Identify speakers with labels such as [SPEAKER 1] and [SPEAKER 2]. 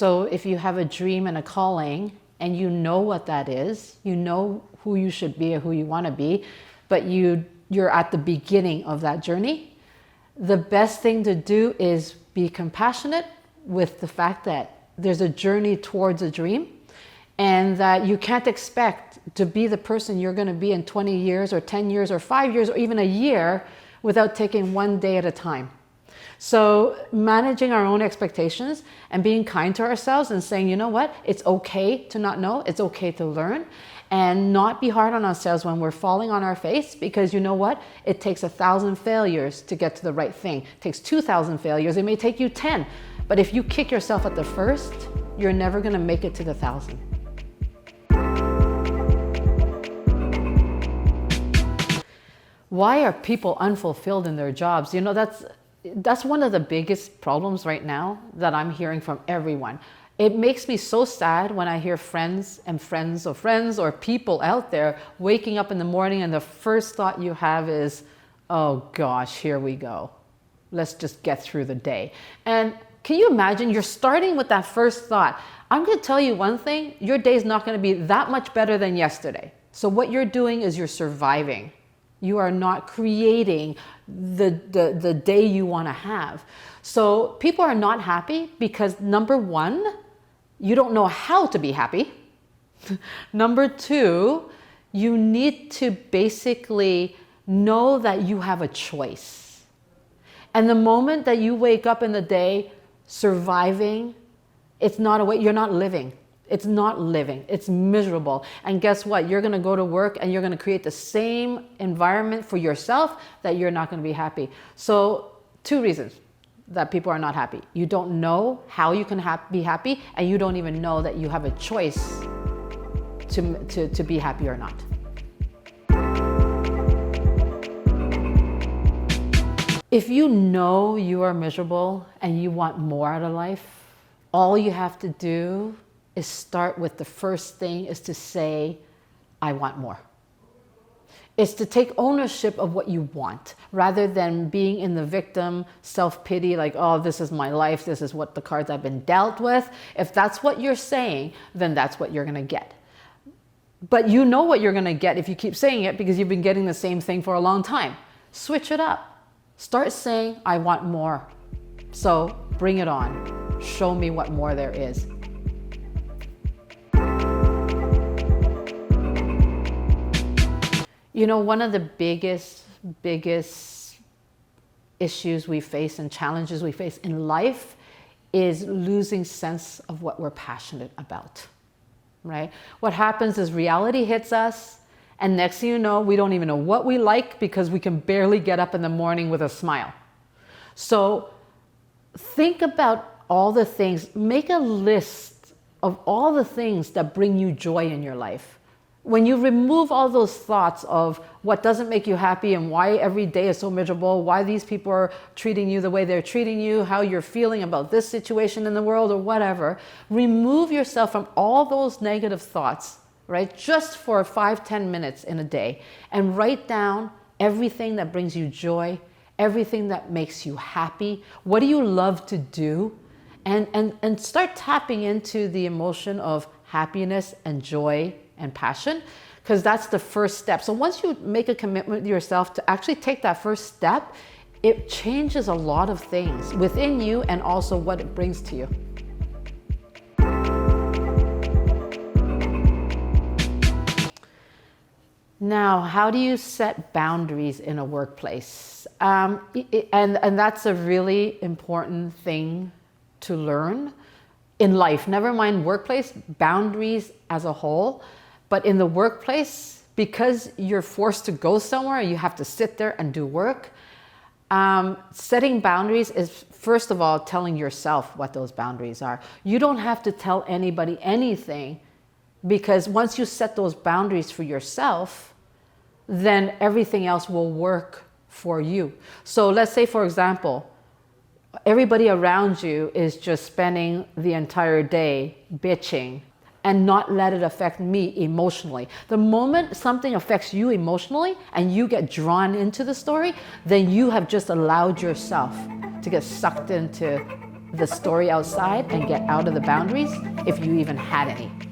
[SPEAKER 1] So if you have a dream and a calling and you know what that is, you know who you should be or who you want to be, but you're at the beginning of that journey, the best thing to do is be compassionate with the fact that there's a journey towards a dream, and that you can't expect to be the person you're going to be in 20 years or 10 years or 5 years or even a year without taking one day at a time. So managing our own expectations and being kind to ourselves and saying, you know what, it's okay to not know, it's okay to learn, and not be hard on ourselves when we're falling on our face, because you know what, it takes 1,000 failures to get to the right thing. It takes 2,000 failures, it may take you 10. But if you kick yourself at the first, you're never going to make it to the 1,000. Why are people unfulfilled in their jobs? You know, that's one of the biggest problems right now that I'm hearing from everyone. It makes me so sad when I hear friends and friends of friends or people out there waking up in the morning and the first thought you have is, oh gosh, here we go. Let's just get through the day. And can you imagine, you're starting with that first thought. I'm going to tell you one thing, your day's not going to be that much better than yesterday. So what you're doing is you're surviving. You are not creating the day you want to have. So people are not happy because, number one, you don't know how to be happy. Number two, you need to basically know that you have a choice. And the moment that you wake up in the day surviving, it's not a way, you're not living. It's not living. It's miserable. And guess what? You're going to go to work and you're going to create the same environment for yourself that you're not going to be happy. So 2 reasons that people are not happy. You don't know how you can be happy, and you don't even know that you have a choice to be happy or not. If you know you are miserable and you want more out of life, all you have to do is start with the first thing is to say, I want more. It's to take ownership of what you want rather than being in the victim self-pity, like, oh, this is my life, this is what the cards I've been dealt with. If that's what you're saying, then that's what you're going to get. But you know what you're going to get if you keep saying it because you've been getting the same thing for a long time. Switch it up. Start saying, I want more. So bring it on. Show me what more there is. You know, one of the biggest issues we face and challenges we face in life is losing sense of what we're passionate about, right? What happens is reality hits us, and next thing you know, we don't even know what we like because we can barely get up in the morning with a smile. So think about all the things, make a list of all the things that bring you joy in your life. When you remove all those thoughts of what doesn't make you happy and why every day is so miserable, why these people are treating you the way they're treating you, how you're feeling about this situation in the world or whatever, remove yourself from all those negative thoughts, right? Just for 5-10 minutes in a day, and write down everything that brings you joy, everything that makes you happy. What do you love to do? And start tapping into the emotion of happiness and joy and passion, because that's the first step. So once you make a commitment to yourself to actually take that first step, it changes a lot of things within you and also what it brings to you. Now, how do you set boundaries in a workplace? And that's a really important thing to learn in life. Never mind workplace, boundaries as a whole. But in the workplace, because you're forced to go somewhere, you have to sit there and do work. Setting boundaries is, first of all, telling yourself what those boundaries are. You don't have to tell anybody anything, because once you set those boundaries for yourself, then everything else will work for you. So let's say, for example, everybody around you is just spending the entire day bitching, and not let it affect me emotionally. The moment something affects you emotionally and you get drawn into the story, then you have just allowed yourself to get sucked into the story outside and get out of the boundaries if you even had any.